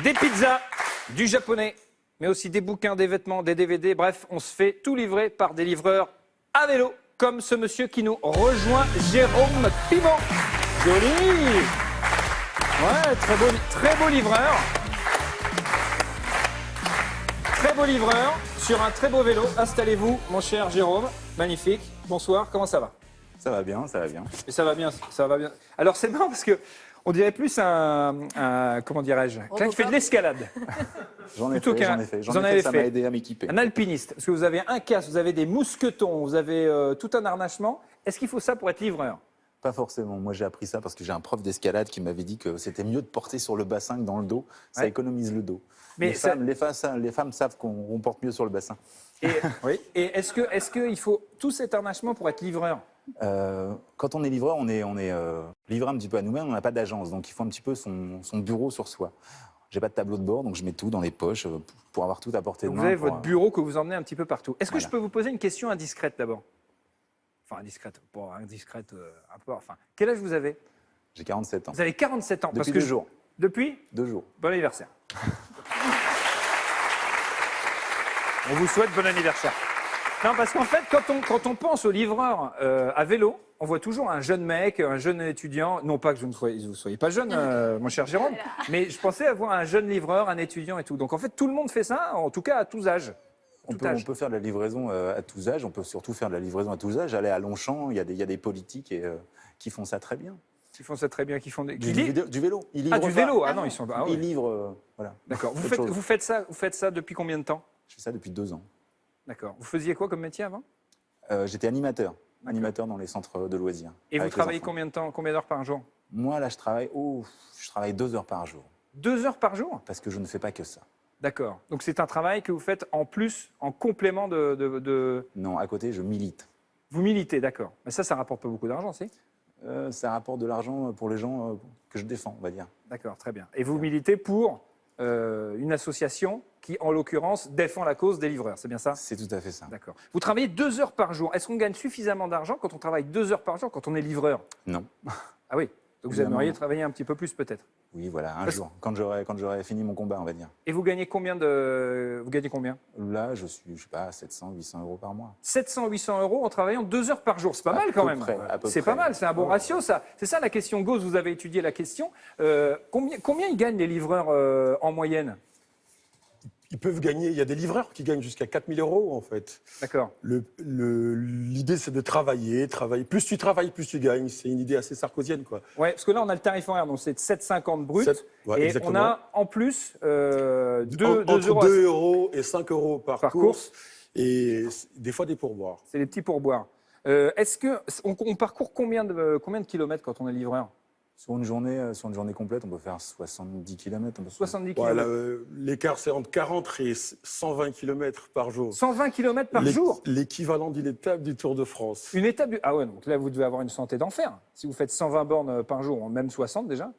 Des pizzas, du japonais, mais aussi des bouquins, des vêtements, des DVD. Bref, on se fait tout livrer par des livreurs à vélo, comme ce monsieur qui nous rejoint, Jérôme Piment. Joli. Ouais, très beau livreur. Très beau livreur, sur un très beau vélo. Installez-vous, mon cher Jérôme. Magnifique. Bonsoir, comment ça va? Ça va bien, ça va bien. Et ça va bien, ça va bien. Alors c'est marrant parce que on dirait plus un comment dirais-je, quelqu'un qui fait de l'escalade. J'en ai Plutôt fait, ça m'a aidé à m'équiper. Un alpiniste, parce que vous avez un casque, vous avez des mousquetons, vous avez tout un harnachement. Est-ce qu'il faut ça pour être livreur? Pas forcément. Moi, j'ai appris ça parce que j'ai un prof d'escalade qui m'avait dit que c'était mieux de porter sur le bassin que dans le dos. Ça économise le dos. Mais les femmes savent qu'on porte mieux sur le bassin. Et, oui. Et est-ce qu'il faut tout cet harnachement pour être livreur? Quand on est livreur, on est livré un petit peu à nous-mêmes. On n'a pas d'agence, donc il faut un petit peu son bureau sur soi. J'ai pas de tableau de bord, donc je mets tout dans les poches pour avoir tout à portée de main. Vous avez votre bureau que vous emmenez un petit peu partout. Est-ce que Voilà. je peux vous poser une question indiscrète d'abord? Enfin, indiscrète, un peu. Enfin, quel âge vous avez? J'ai 47 ans. Vous avez 47 ans. Depuis 2 jours. Depuis 2 jours. Bon anniversaire. On vous souhaite bon anniversaire. Non, parce qu'en fait, quand on pense aux livreurs à vélo, on voit toujours un jeune mec, un jeune étudiant. Non pas que vous ne soyez pas jeune, mon cher Jérôme, mais je pensais avoir un jeune livreur, un étudiant et tout. Donc en fait, tout le monde fait ça, en tout cas à tous âges. On peut faire de la livraison à tous âges. On peut surtout faire de la livraison à tous âges. Aller à Longchamp, il y a des politiques qui font ça très bien. Qui font ça très bien, qui font du vélo. Ils livrent du vélo. Ah non, ils sont. Ah, ouais. Ils livrent. Voilà. D'accord. Vous faites ça depuis combien de temps? Je fais ça depuis 2 ans. D'accord. Vous faisiez quoi comme métier avant? J'étais animateur dans les centres de loisirs. Et vous travaillez combien de temps, combien d'heures par jour? Moi, là, je travaille 2 heures par jour. 2 heures par jour? Parce que je ne fais pas que ça. D'accord. Donc c'est un travail que vous faites en plus, en complément de... Non, à côté, je milite. Vous militez, d'accord. Mais ça rapporte pas beaucoup d'argent, si? Ça rapporte de l'argent pour les gens que je défends, on va dire. D'accord, très bien. Et vous militez pour une association qui, en l'occurrence, défend la cause des livreurs, c'est bien ça? C'est tout à fait ça. D'accord. Vous travaillez 2 heures par jour. Est-ce qu'on gagne suffisamment d'argent quand on travaille 2 heures par jour, quand on est livreur? Non. Ah oui. Donc vous aimeriez travailler un petit peu plus, peut-être? Oui, voilà, un jour, quand j'aurai fini mon combat, on va dire. Et vous gagnez combien Vous gagnez combien? Là, je suis, je sais pas, 700, 800 euros par mois. 700, 800 euros en travaillant 2 heures par jour. C'est pas mal quand même. C'est pas mal, c'est un bon ratio, ça. C'est ça la question, Gauze, vous avez étudié la question. Combien ils gagnent les livreurs en moyenne? Ils peuvent gagner, il y a des livreurs qui gagnent jusqu'à 4 000 euros en fait. D'accord. L'idée c'est de travailler. Plus tu travailles, plus tu gagnes. C'est une idée assez sarkozienne quoi. Ouais, parce que là on a le tarif horaire, donc c'est de 7,50 brut. Et exactement. on a en plus entre 2 euros et 5 euros par course. Et des fois des pourboires. C'est les petits pourboires. Est-ce qu'on parcourt combien de kilomètres quand on est livreur? Sur une journée complète, on peut faire 70 km. 70 km. L'écart, c'est entre 40 et 120 km par jour. 120 km par jour? L'équivalent d'une étape du Tour de France. Une étape du... Ah ouais, donc là, vous devez avoir une santé d'enfer. Si vous faites 120 bornes par jour, même 60 déjà.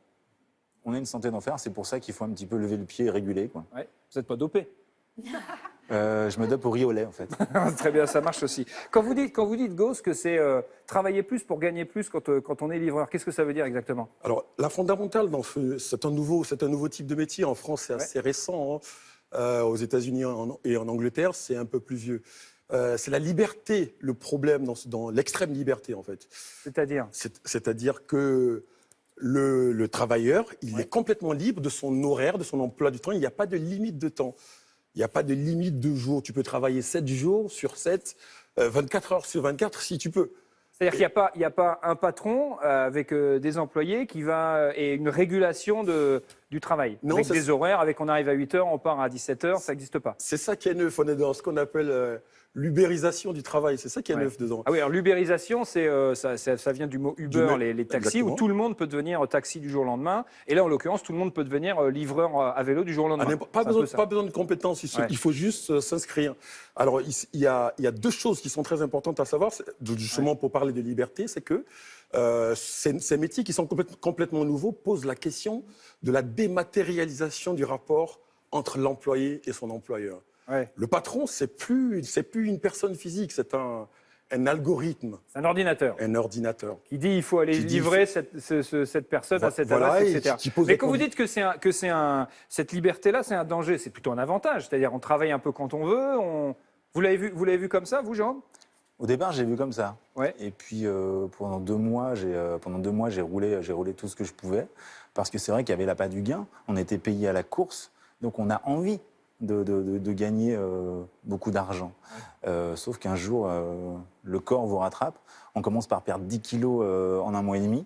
On a une santé d'enfer, c'est pour ça qu'il faut un petit peu lever le pied et réguler, quoi. Ouais. Vous n'êtes pas dopé? Je me dope au riz au lait, en fait. Très bien, ça marche aussi. Quand vous dites Gauze, que c'est travailler plus pour gagner plus quand on est livreur, qu'est-ce que ça veut dire exactement? Alors, la fondamentale, c'est un nouveau type de métier. En France, c'est assez récent. Hein. Aux États-Unis et en Angleterre, c'est un peu plus vieux. C'est la liberté, le problème dans l'extrême liberté, en fait. C'est-à-dire? C'est-à-dire que le travailleur, il est complètement libre de son horaire, de son emploi du temps. Il n'y a pas de limite de temps. Il n'y a pas de limite de jours. Tu peux travailler 7 jours sur 7, 24 heures sur 24 si tu peux. C'est-à-dire qu'il n'y a pas un patron avec des employés et une régulation du travail. Non, avec des horaires, on arrive à 8 heures, on part à 17 heures, ça n'existe pas. C'est ça qui est neuf. On est dans ce qu'on appelle l'ubérisation du travail. C'est ça qui est neuf dedans. Ah oui, alors l'ubérisation, ça vient du mot Uber, les taxis, exactement. où tout le monde peut devenir taxi du jour au lendemain. Et là, en l'occurrence, tout le monde peut devenir livreur à vélo du jour au lendemain. Pas besoin de compétences, il faut juste s'inscrire. Alors, il y a 2 choses qui sont très importantes à savoir, justement pour parler de liberté, c'est que ces métiers qui sont complètement nouveaux posent la question de la dématérialisation du rapport entre l'employé et son employeur. Ouais. Le patron, c'est plus une personne physique, c'est un un algorithme, C'est un ordinateur un ordinateur. qui dit il faut aller Qui dit, livrer cette personne à cette Voilà, adresse, et etc. qui pose Mais des quand vous dites que cette liberté-là, c'est un danger, c'est plutôt un avantage. C'est-à-dire on travaille un peu quand on veut. Vous l'avez vu comme ça, vous, Jérôme? Au départ, j'ai vu comme ça. Ouais. Et puis pendant 2 mois, j'ai roulé tout ce que je pouvais, parce que c'est vrai qu'il y avait l'appât du gain. On était payé à la course, donc on a envie de gagner beaucoup d'argent. Sauf qu'un jour, le corps vous rattrape. On commence par perdre 10 kilos en 1 mois et demi.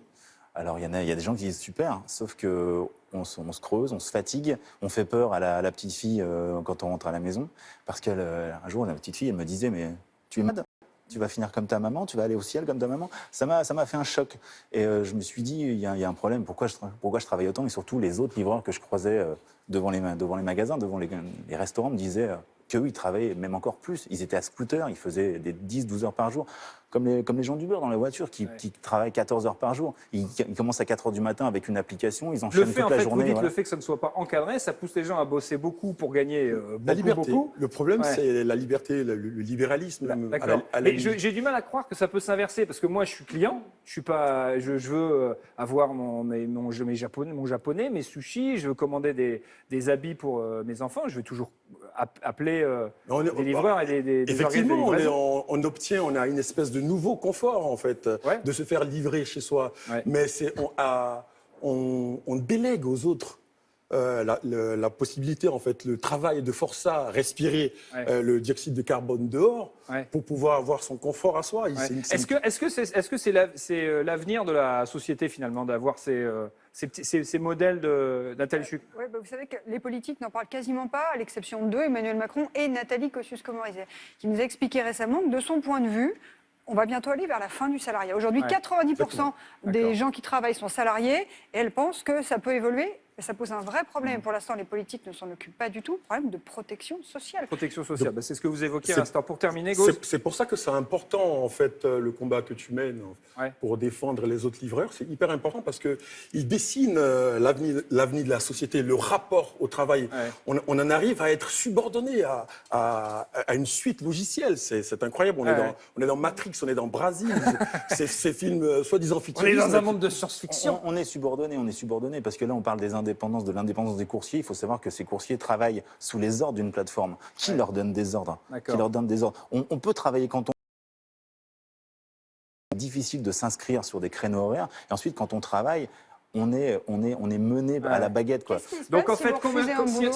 Alors il y a des gens qui disent super, sauf que on se creuse, on se fatigue, on fait peur à la petite fille quand on rentre à la maison, parce qu'un jour, la petite fille, elle me disait mais tu es malade? Tu vas finir comme ta maman, tu vas aller au ciel comme ta maman. Ça m'a fait un choc. Et je me suis dit, il y a un problème, pourquoi je travaille autant? Et surtout, les autres livreurs que je croisais devant les magasins, devant les restaurants, me disaient qu'eux, ils travaillaient même encore plus. Ils étaient à scooter, ils faisaient des 10-12 heures par jour. Comme les gens d'Uber dans les voitures qui travaillent 14 heures par jour. Ils commencent à 4 heures du matin avec une application, ils enchaînent toute la journée. Vous dites voilà. le fait que ça ne soit pas encadré, ça pousse les gens à bosser beaucoup pour gagner La liberté. beaucoup. Le problème, Ouais. c'est la liberté, le libéralisme. D'accord. à la Mais limite. j'ai du mal à croire que ça peut s'inverser parce que moi, je suis client. Je suis pas. Je veux avoir mon japonais, mes sushis. Je veux commander des habits pour mes enfants. Je veux toujours appeler des livreurs et des Effectivement, organismes de livraison. on a une espèce de nouveau confort, en fait, Ouais. de se faire livrer chez soi. Ouais. Mais on délègue aux autres la possibilité, en fait, le travail de forçat, respirer Ouais. le dioxyde de carbone dehors Ouais. pour pouvoir avoir son confort à soi. Ouais. Est-ce que c'est l'avenir de la société finalement d'avoir ces modèles de Nathalie Chuc? Oui, vous savez que les politiques n'en parlent quasiment pas, à l'exception de Emmanuel Macron et Nathalie Kosciusko-Morizet, qui nous a expliqué récemment que de son point de vue, on va bientôt aller vers la fin du salariat. Aujourd'hui, Ouais. 90% des D'accord. gens qui travaillent sont salariés et elle pense que ça peut évoluer. Et ça pose un vrai problème. Pour l'instant, les politiques ne s'en occupent pas du tout. Problème de protection sociale. Protection sociale, c'est ce que vous évoquiez à c'est- l'instant. Pour terminer, Gauze. C'est pour ça que c'est important, en fait, le combat que tu mènes Ouais. pour défendre les autres livreurs. C'est hyper important parce qu'il dessine l'avenir de la société, le rapport au travail. Ouais. On en arrive à être subordonné à une suite logicielle. C'est incroyable. On est dans Matrix, on est dans Brésil. Ces films soi-disant On est fictifs. dans un monde de science-fiction. On est subordonné, parce que là, on parle de l'indépendance des coursiers. Il faut savoir que ces coursiers travaillent sous les ordres d'une plateforme. Qui leur donne des ordres? D'accord. Qui leur donne des ordres? On peut travailler quand on... C'est difficile de s'inscrire sur des créneaux horaires. Et ensuite, quand on travaille, on est mené à la baguette, quoi. Qu'est-ce qui se Donc passe en fait, si vous refusez un boulot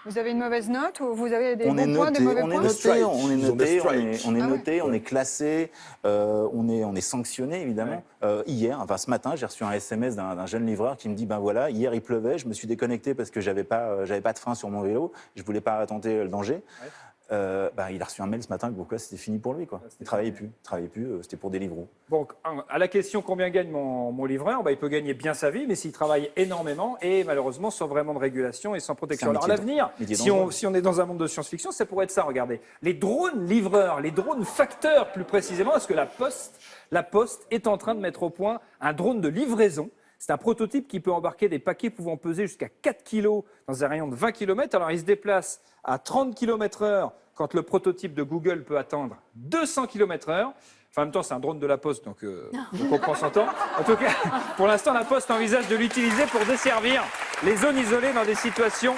Vous avez une mauvaise note ou vous avez des On est bons points, des noté, mauvais on est points noté, strikes. on est Ils ont des noté, strikes. on est Ah ouais. noté, on est classé, on est sanctionné évidemment. Ce matin, j'ai reçu un SMS d'un jeune livreur qui me dit ben voilà, hier il pleuvait, je me suis déconnecté parce que j'avais pas de frein sur mon vélo, je voulais pas tenter le danger. Ouais. Il a reçu un mail ce matin que pourquoi c'était fini pour lui, quoi. Il travaillait plus, c'était pour Deliveroo. Donc, à la question combien gagne mon livreur, il peut gagner bien sa vie, mais s'il travaille énormément et malheureusement sans vraiment de régulation et sans protection. C'est un Alors, à métier l'avenir, métier si on est dans un monde de science-fiction, ça pourrait être ça, regardez. Les drones livreurs, les drones facteurs plus précisément, parce que la Poste est en train de mettre au point un drone de livraison. C'est un prototype qui peut embarquer des paquets pouvant peser jusqu'à 4 kg dans un rayon de 20 km. Alors, il se déplace à 30 km/h quand le prototype de Google peut atteindre 200 km/h. Enfin, en même temps, c'est un drone de la Poste, donc on comprend son temps. En tout cas, pour l'instant, la Poste envisage de l'utiliser pour desservir les zones isolées dans des situations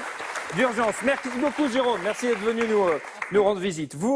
d'urgence. Merci beaucoup, Jérôme. Merci d'être venu nous rendre visite. Vous